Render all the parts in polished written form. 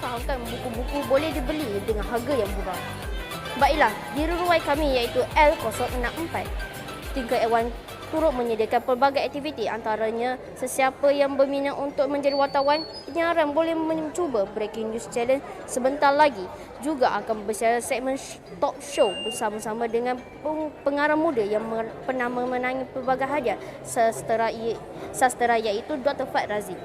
fahamkan buku-buku boleh dibeli dengan harga yang murah. Baiklah, di ruai kami iaitu L064, Twinkle Ewan turut menyediakan pelbagai aktiviti, antaranya sesiapa yang berminat untuk menjadi wartawan penyiaran boleh mencuba Breaking News Challenge sebentar lagi. Juga akan bersiaran segmen talk show bersama-sama dengan pengarang muda yang pernah memenangi pelbagai hadiah sastera iaitu Dr. Fadh Razy.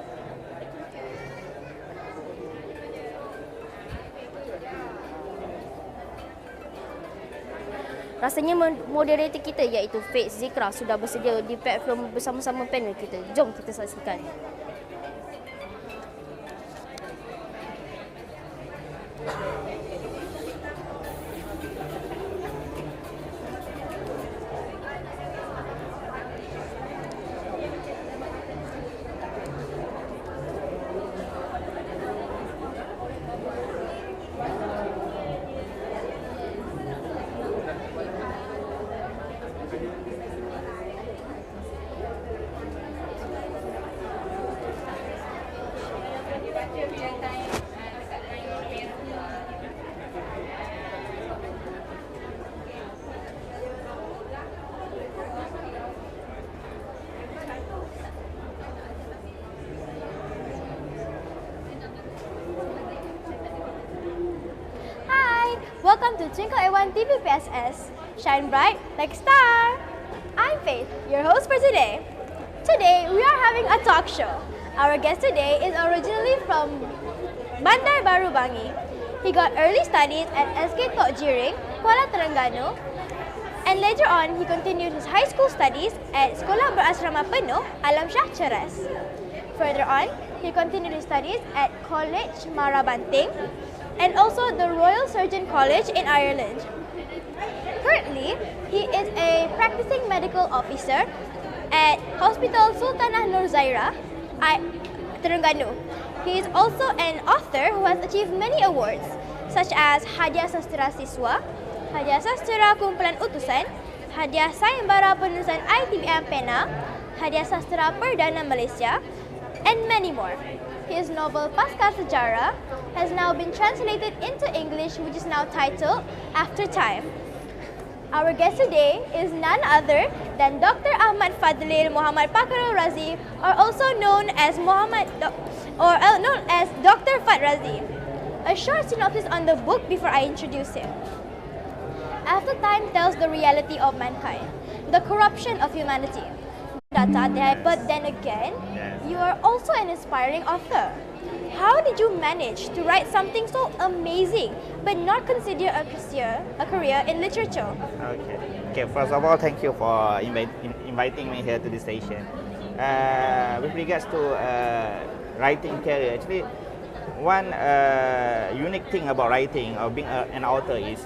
Rasanya moderator kita iaitu BIcara sudah bersedia di platform bersama-sama panel kita. Jom kita saksikan. Welcome to Twinkle Ewan TV PSS. Shine bright like a star. I'm Fadh, your host for today. Today we are having a talk show. Our guest today is originally from Bandar Baru Bangi. He got early studies at SK Tok Jiring, Kuala Terengganu, and later on he continued his high school studies at Sekolah Berasrama Penuh Alam Shah Ceras. Further on, he continued his studies at College Marabanting and also the Royal Surgeon College in Ireland. Currently, he is a practicing medical officer at Hospital Sultanah Nur Zairah, Terengganu. He is also an author who has achieved many awards such as Hadiah Sastera Siswa, Hadiah Sastera Kumpulan Utusan, Hadiah Sayembara Penulisan ITBM Pena, Hadiah Sastera Perdana Malaysia, and many more. His novel Pasca Sejarah has now been translated into English, which is now titled After Time. Our guest today is none other than Dr. Ahmad Fadlil Muhammad Pakar Razy, or also known as Dr. Fadh Razy. A short synopsis on the book before I introduce him. After Time tells the reality of mankind, the corruption of humanity. But then again, you are also an inspiring author. How did you manage to write something so amazing but not consider a career in literature? Okay. First of all, thank you for inviting me here to the station. With regards to writing career, actually, one unique thing about writing or being an author is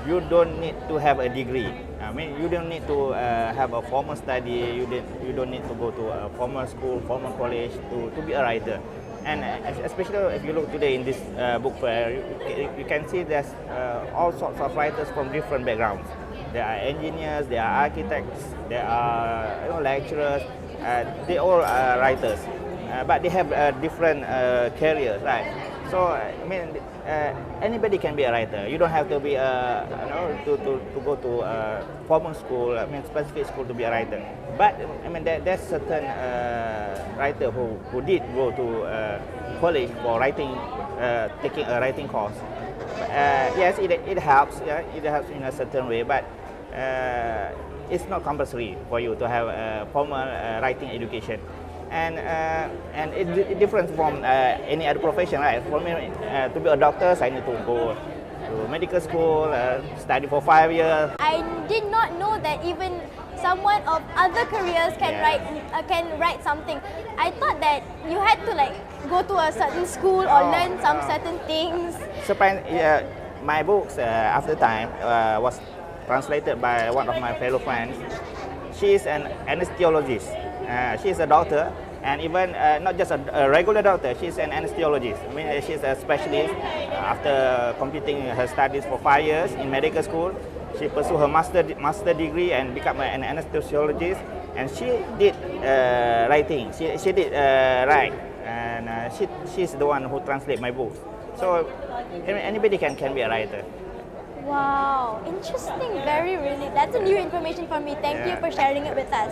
you don't need to have a degree. I mean, you don't need to have a formal study. You don't need to go to a formal school, formal college to be a writer. And especially if you look today in this book fair, you can see there's all sorts of writers from different backgrounds. There are engineers, there are architects, there are lecturers. They all are writers, but they have different careers, right? So I mean, anybody can be a writer. You don't have to be to go to a formal school, I mean specific school to be a writer. But I mean there's certain writer who did go to college for writing, taking a writing course. Yes, it helps. Yeah, it helps in a certain way, but it's not compulsory for you to have a formal writing education. And it different from any other profession, right? For me, to be a doctor, I need to go to medical school, study for 5 years. I did not know that even someone of other careers can write something. I thought that you had to go to a certain school or learn some certain things. My books After Time was translated by one of my fellow friends. She is an anesthesiologist. She is a doctor, and even not just a regular doctor, she is an anesthesiologist. I mean, she is a specialist. After completing her studies for 5 years in medical school, she pursued her master degree and became an anesthesiologist. And she did writing. She did write, and she's the one who translated my books. So anybody can be a writer. Wow, interesting. Very really. That's a new information for me. Thank you Yeah. for sharing it with us.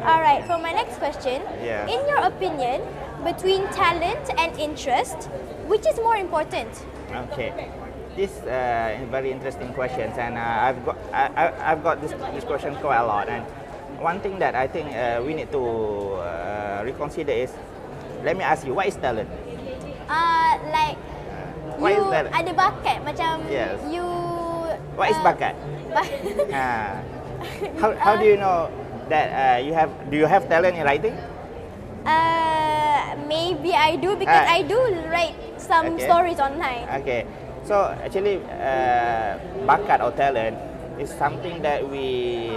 All right, for my next question. Yeah. In your opinion, between talent and interest, which is more important? Okay, this very interesting questions, and I've got this question quite a lot. And one thing that I think we need to reconsider is, let me ask you, what is talent? Like What you is talent? ada bakat macam Yes. you. What is bakat? How do you know that do you have talent in writing? Maybe I do because I do write some Okay. stories online. Okay, so actually, bakat or talent is something that we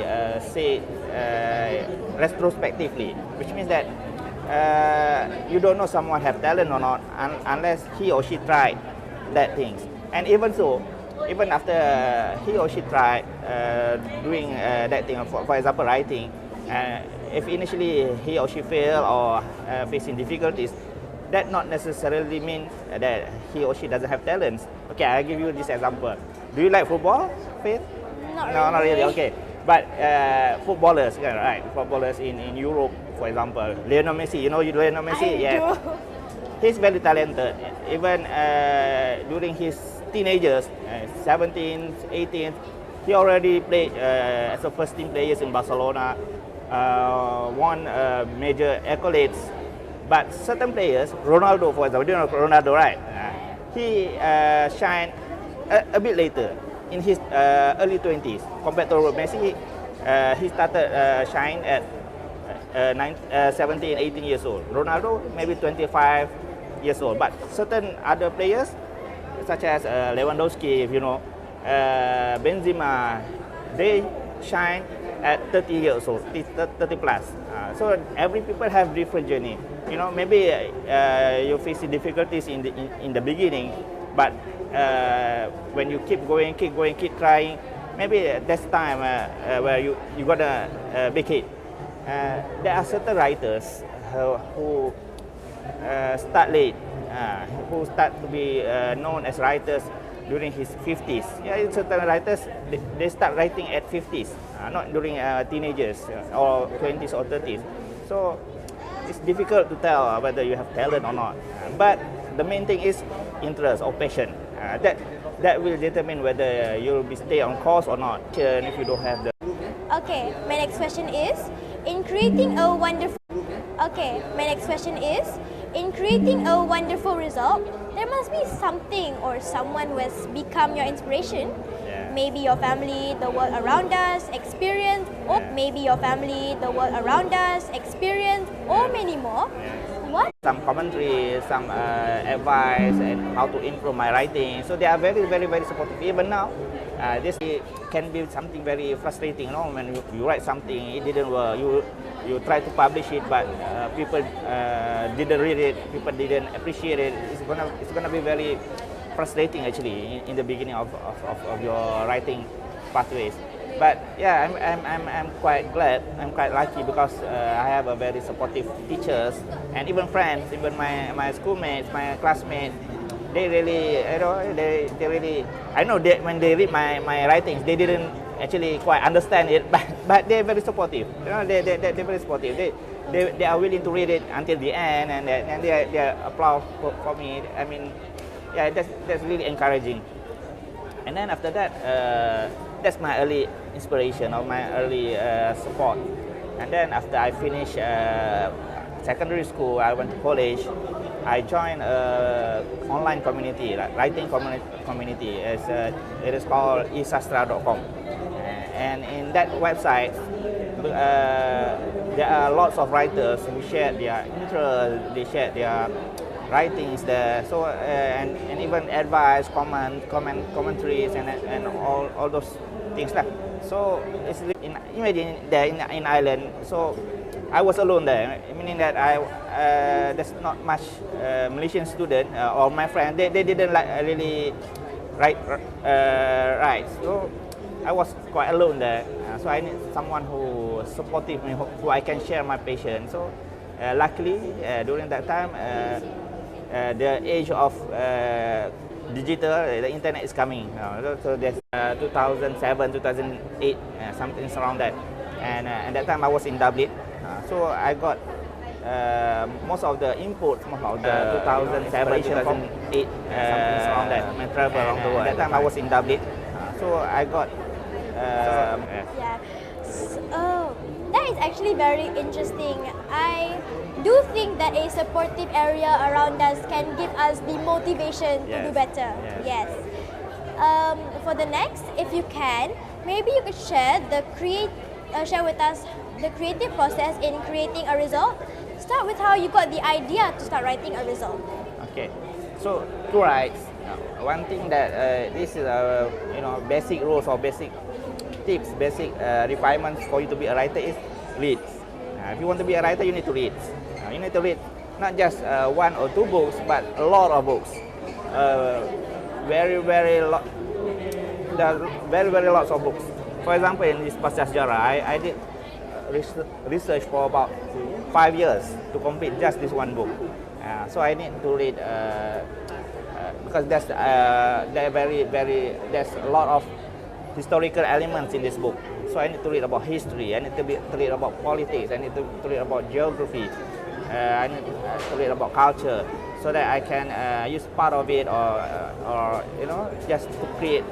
say retrospectively, which means that you don't know someone have talent or not unless he or she tried that things. And even so, even after he or she tried doing that thing, for example, writing, if initially he or she fail or facing difficulties, that not necessarily mean that he or she doesn't have talents. Okay, I'll give you this example. Do you like football, Faith? No, not really. Okay, but footballers, yeah, right? Footballers in Europe, for example, Lionel Messi. You know Lionel Messi? I do. He's very talented. Even during his teenagers, 17, 18, he already played as a first team players in Barcelona, won major accolades. But certain players, Ronaldo for example, you know Ronaldo, right? He shined a bit later in his early 20s compared to Messi. He started shine at 17, 18 years old. Ronaldo maybe 25 years old. But certain other players, such as Lewandowski, you know, Benzema, they shine at 30 years old, 30 plus. So every people have different journey. You know, maybe you face difficulties in the beginning, but when you keep going, keep trying, maybe that's time where you got a big hit. There are certain writers who start late, who start to be known as writers during his 50s. Yeah, certain writers they start writing at 50s, not during teenagers or 20s or 30s. So it's difficult to tell whether you have talent or not. But the main thing is interest or passion. That will determine whether you'll be stay on course or not. If you don't have the. Okay, my next question is, in creating a wonderful result, there must be something or someone who has become your inspiration. Yeah. Maybe your family, the world around us, experience, or maybe your family, the world around us, experience, or many more. What? Some commentary, some advice, and how to improve my writing. So they are very, very, very supportive. Even now, this can be something very frustrating. You know, when you write something, it didn't work. You try to publish it, but people didn't read it. People didn't appreciate it. It's gonna be very frustrating actually in the beginning of your writing pathways. But yeah, I'm quite glad. I'm quite lucky because I have a very supportive teachers and even friends, even my schoolmates, my classmates. They really, you know, they really. I know that when they read my writings, they didn't actually quite understand it, but they're very supportive. You know, they're very supportive. They are willing to read it until the end, and they applaud for me. I mean, yeah, that's really encouraging. And then after that, that's my early inspiration or my early support. And then after I finished secondary school, I went to college. I joined online community, like writing community. It is called isastra.com. And in that website, there are lots of writers who share their interest, they share their writings there. So and even advice, commentaries, and all those things like. So it's imagine there in Ireland. So I was alone there, meaning that there's not much Malaysian student or my friend. They didn't really write. So I was quite alone there. So I need someone who supportive me, who I can share my passion. So luckily during that time, the age of digital, the internet is coming. So there's 2007, 2008, something around that. And at that time I was in Dublin. So I got most of the inputs, most of the 2007, 2008, something around that. I travel around the world. At that time I was in Dublin. So I got. Yeah. Oh, that is actually very interesting. I do think that a supportive area around us can give us the motivation to do better. Yes. For the next, if you can, maybe you could share share with us the creative process in creating a result. Start with how you got the idea to start writing a result. Okay. So to write, one thing that this is basic rules or basic tips, basic requirements for you to be a writer is read. If you want to be a writer, you need to read. You need to read not just one or two books, but a lot of books. Very lots of books. For example, in this BIcara, I did research for about 5 years to complete just this one book. So I need to read because there's a lot of historical elements in this book. So I need to read about history, I need to read about politics, I need to read about geography, I need to read about culture, so that I can use part of it or just to create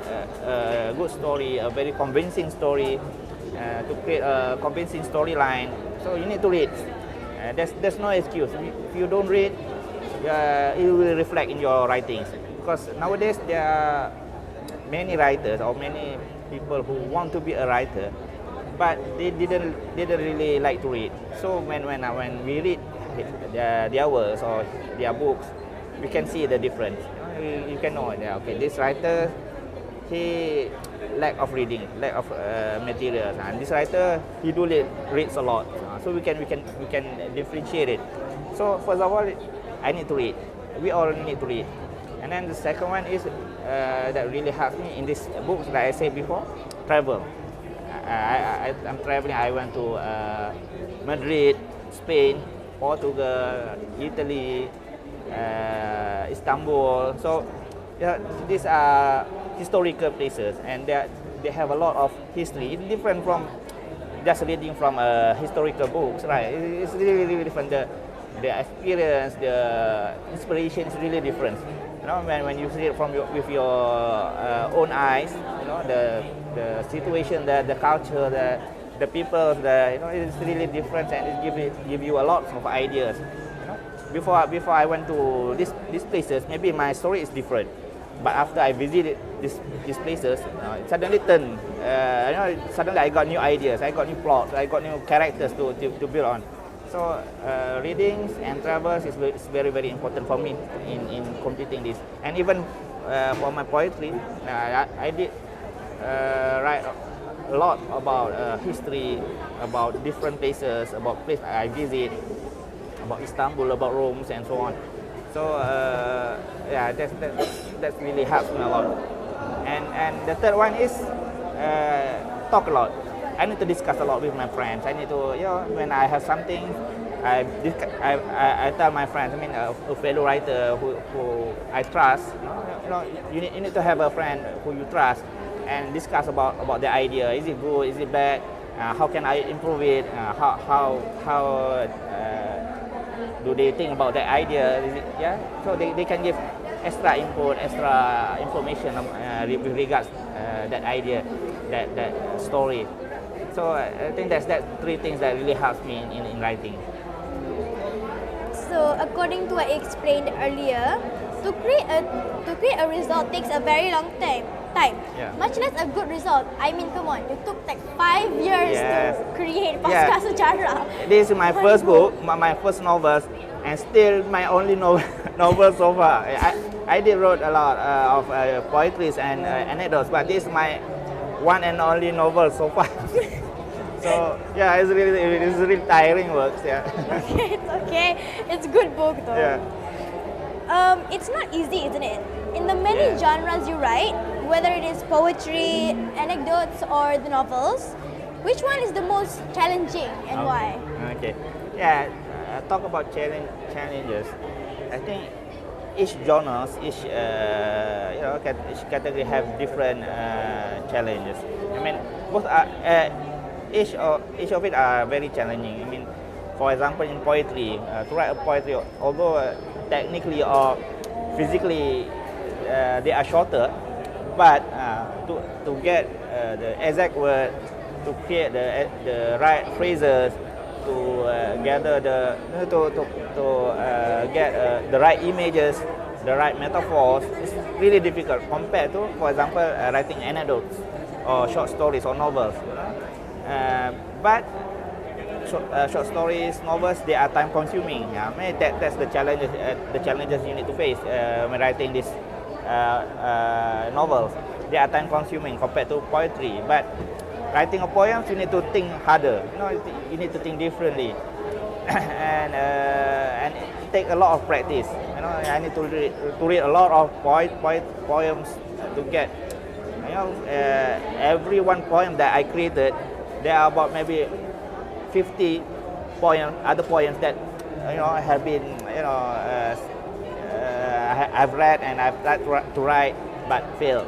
a good story, a very convincing story, to create a convincing storyline. So you need to read. There's no excuse. If you don't read, it will reflect in your writings. Because nowadays there are many writers or many people who want to be a writer, but they didn't really like to read. So when we read their works or their books, we can see the difference. You can know, okay, this writer, he lack of reading, lack of materials, and this writer, he reads a lot. So we can differentiate it. So first of all, I need to read. We all need to read. And then the second one is that really helps me in this books, like I said before, travel. I'm traveling. I went to Madrid, Spain, Portugal, Italy, Istanbul. So these are historical places, and they have a lot of history. It's different from just reading from historical books, right? It's really different. The experience, the inspiration is really different. When you see it with your own eyes, the situation, the culture, the people, it's really different, and it give you a lot of ideas. Before I went to these places, maybe my story is different, but after I visited these places, it suddenly turned. Suddenly I got new ideas, I got new plots, I got new characters to build on. So readings and travels is very important for me in completing this. And even for my poetry, I did write a lot about history, about different places, about places I visit, about Istanbul, about Rome, and so on. So that really helps me a lot. And the third one is talk a lot. I need to discuss a lot with my friends. I need to, when I have something, I tell my friends. I mean, a fellow writer who I trust. You need to have a friend who you trust and discuss about the idea. Is it good? Is it bad? How can I improve it? How do they think about that idea? So they can give extra input, extra information with regards that idea, that story. So I think that's three things that really helps me in writing. So according to what I explained earlier, to create a result takes a very long time. Yeah. Much less a good result. I mean, come on, it took like 5 years to create Yeah. Sejarah. This is my first book, my first novels, and still my only novel so far. I did wrote a lot of poetries and anecdotes, but this is my one and only novel so far. So it's really tiring work. Yeah. Okay, it's okay. It's a good book though. Yeah. It's not easy, isn't it? In the many genres you write, whether it is poetry, anecdotes, or the novels, which one is the most challenging and why? Okay. Yeah. Talk about challenges. I think each genres, each each category have different challenges. I mean, both are each of it are very challenging. I mean, for example, in poetry, to write a poetry, although technically or physically they are shorter, but to get the exact word, to create the right phrases, to gather get the right images, the right metaphors, it's really difficult compared to, for example, writing anecdotes or short stories or novels. But short stories, novels, they are time consuming. I mean, that's the challenges you need to face when writing these novels. They are time consuming compared to poetry. But writing a poem, you need to think harder. You need to think differently, and it take a lot of practice. I need to read a lot of poems to get. Every one poem that I created, there are about maybe 50 other poems that have been I've read and I've tried to write but failed.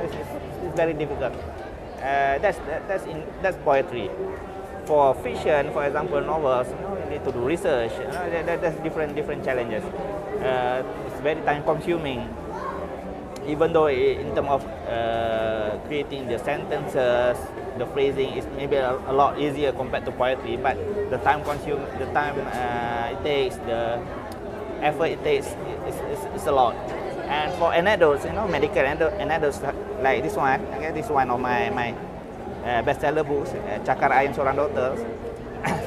It's very difficult. That's poetry. For fiction, for example, novels, you need to do research. That's different challenges. It's very time consuming. Even though in terms of creating the sentences, the phrasing is maybe a lot easier compared to poetry, but the time it takes, the effort it takes is a lot. And for anecdotes, medical anecdotes like this one, okay, this one of my bestseller books, Cakar Ayam Seorang Dokter.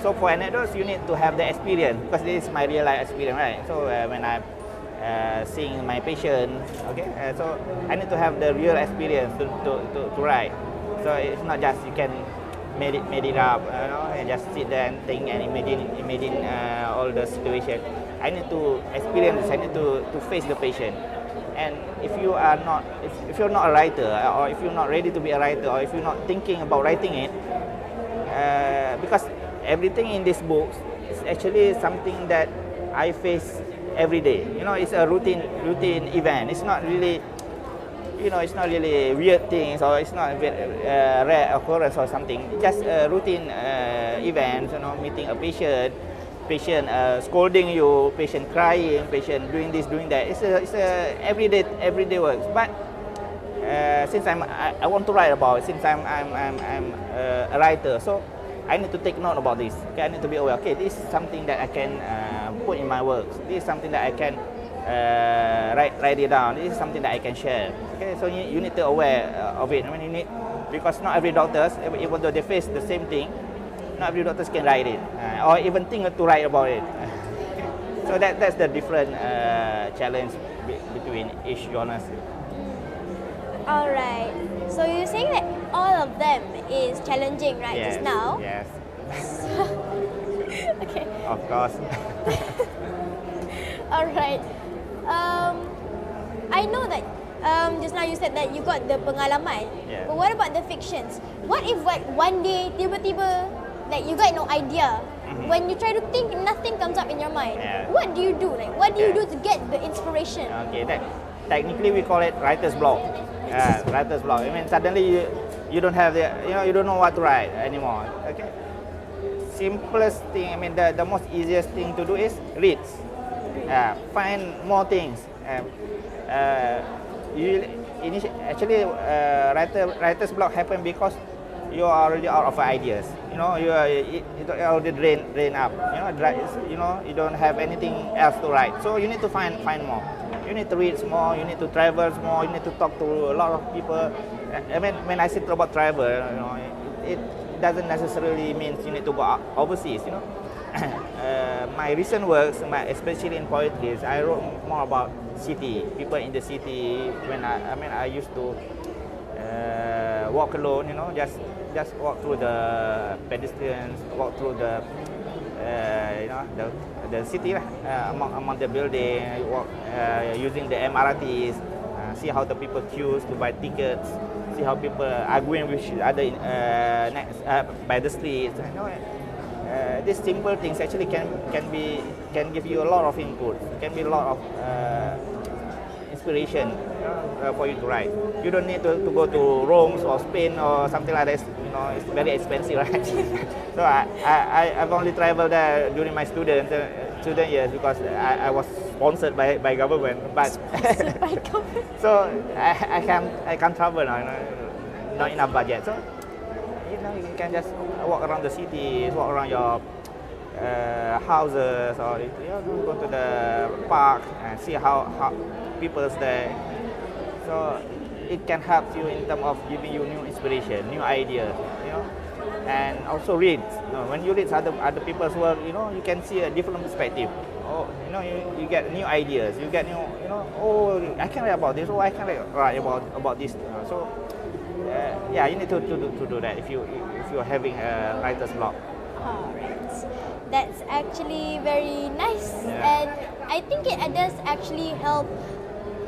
So for anecdotes, you need to have the experience, because this is my real life experience, right? So when I'm seeing my patient, okay, so I need to have the real experience to write. So it's not just you can made it up, and just sit there and think and imagine all the situation. I need to experience this. I need to face the patient. And if you're not a writer, or if you're not ready to be a writer, or if you're not thinking about writing it, because everything in this book is actually something that I face every day. It's a routine event. It's not really, it's not really weird things, or it's not a rare occurrence or something. Just a routine events. Meeting a patient scolding you, patient crying, patient doing this, doing that. It's a everyday works. But since I want to write about it, since I'm a writer, so I need to take note about this. Okay, I need to be aware. Okay, this is something that I can put in my works. This is something that I can write it down. This is something that I can share. Okay, so you need to aware of it. I mean, you need, because not every doctors, even though they face the same thing, not every doctors can write it, or even think to write about it. So that's the different challenge between each genres. All right. So you're saying that all of them is challenging, right? Yes, Just now. Yes. Okay. Of course. All right. I know that just now you said that you got the pengalaman. Yeah. But what about the fictions? What if one day tiba-tiba like you got no idea? When you try to think, nothing comes up in your mind. Yeah. What do you do? Like, what do you do to get the inspiration? Okay, technically we call it writer's block. Writer's block. I mean, suddenly you don't have you don't know what to write anymore. Okay. Simplest thing. I mean, the most easiest thing to do is read. Find more things. Writer's block happen because you are already out of ideas. You already drain up. You don't have anything else to write. So you need to find more. You need to read more. You need to travel more. You need to talk to a lot of people. I mean, when I say about travel, it doesn't necessarily mean you need to go overseas. My recent works, especially in poetry, I wrote more about city, people in the city. When I used to walk alone, just walk through the pedestrians, walk through the city, among the building, walk using the MRTs, see how the people queues to buy tickets, see how people arguing with each other by the streets. These simple things actually can give you a lot of input. Can be a lot of inspiration for you to write. You don't need to go to Rome or Spain or something like that. You know, it's very expensive, right? So I've only traveled there during my student years because I was sponsored by government. But so I can't travel now. You know, not enough budget. So you know, you can just walk around the city, walk around your houses, or you know, go to the park and see how people's there. So it can help you in terms of giving you new inspiration, new ideas, you know, and also read. You know, when you read other people's work, you know, you can see a different perspective. Oh, you know, you get new ideas. You get new, you know, oh, I can write about this. Oh, I can write about this. So yeah, you need to do that if you're having a writer's block. Alright, that's actually very nice, Yeah. and I think it does actually help.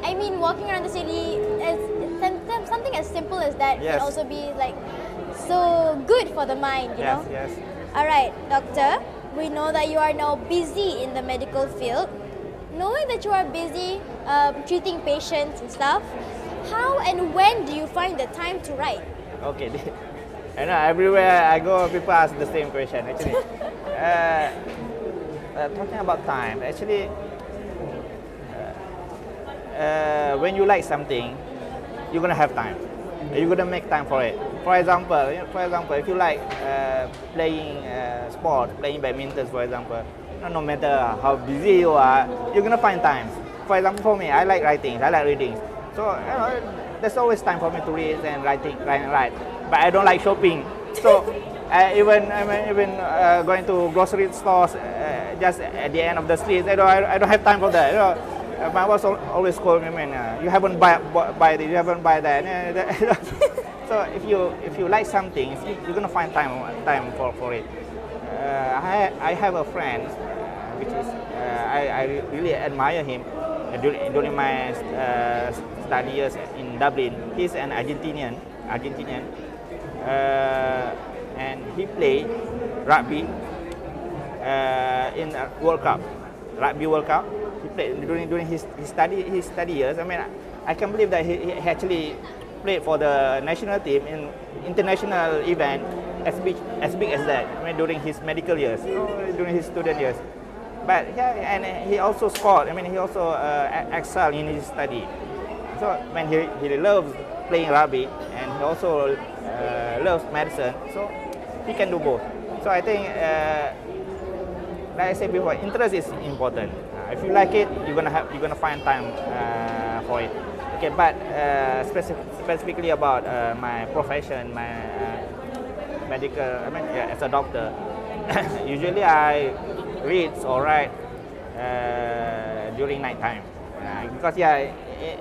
I mean, walking around the city is something as simple as that can Yes. also be like so good for the mind, you know. Yes. Alright, doctor, we know that you are now busy in the medical field. Knowing that you are busy treating patients and stuff, how and when do you find the time to write? Okay. I know everywhere I go, people ask the same question. Actually, talking about time, actually, when you like something, you're gonna have time. You're gonna make time for it. For example, if you like playing sport, playing badminton, for example, no matter how busy you are, you're gonna find time. For example, for me, I like writing, I like reading. So you know, there's always time for me to read and write. But I don't like shopping. So even going to grocery stores just at the end of the street, I don't have time for that. You know, my boss always call me, man, you haven't buy this, you haven't buy that. So if you like something, you're gonna find time for it. I have a friend, which is I really admire him during my study years in Dublin. He's an Argentinian, and he played rugby in a rugby World Cup. He played during his study years. I mean, I can believe that he actually played for the national team in international event as big as that. I mean, during his medical years, during his student years. But yeah, and he also scored. I mean, he also excelled in his study. So when he loves playing rugby and he also loves medicine, so he can do both. So I think, like I said before, interest is important. If you like it, you're gonna find time for it. Okay, but specifically about my profession, my medical, I mean, yeah, as a doctor, usually I read or write during night time. Because yeah,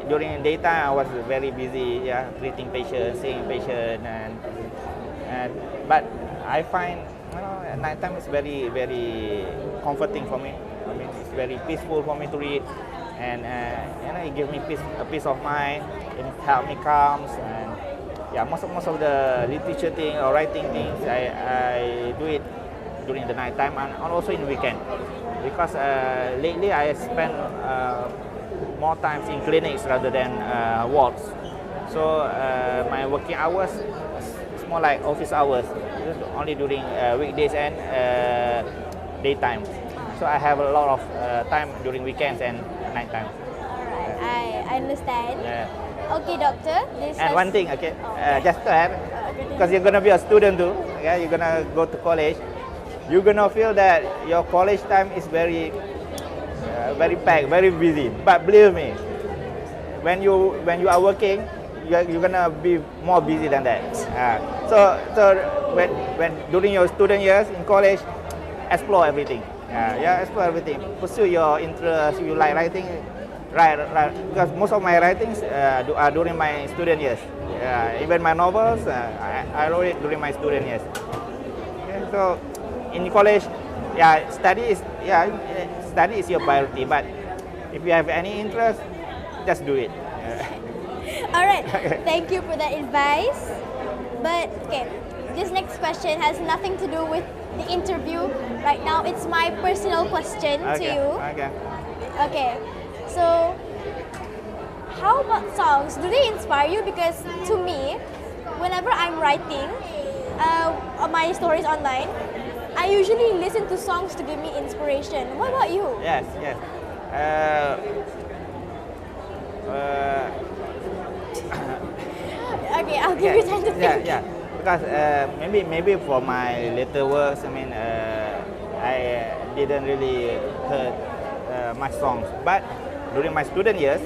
during daytime I was very busy, treating patients, seeing patients, and but I find, you know, at night time is very, very comforting for me. I mean, it's very peaceful for me to read, and you know, it gives me a peace of mind. It helps me calm, and yeah, most of the literature thing or writing things I do it during the night time and also in weekend, because lately I spend more times in clinics rather than wards. So my working hours is more like office hours, only during weekdays and daytime. So I have a lot of time during weekends and night time. Alright, I understand. Yeah. Okay, doctor. And one thing, okay, just to add, because you're gonna be a student too, okay, you're gonna go to college, you're gonna feel that your college time is very packed, very busy. But believe me, when you are working, you're gonna be more busy than that. So when during your student years in college, explore everything. Explore everything. Pursue your interest. You like writing, write. Because most of my writings are during my student years. Even my novels, I wrote it during my student years. Okay, so in college, study is your priority. But if you have any interest, just do it. All right. Thank you for that advice. But okay, this next question has nothing to do with the interview right now. It's my personal question to you. Okay. Okay. So, how about songs? Do they inspire you? Because to me, whenever I'm writing my stories online, I usually listen to songs to give me inspiration. What about you? Yes, yes. Uh, Okay, I'll give you time to think. yeah. Because maybe for my later works, I mean, I didn't really heard much songs. But during my student years,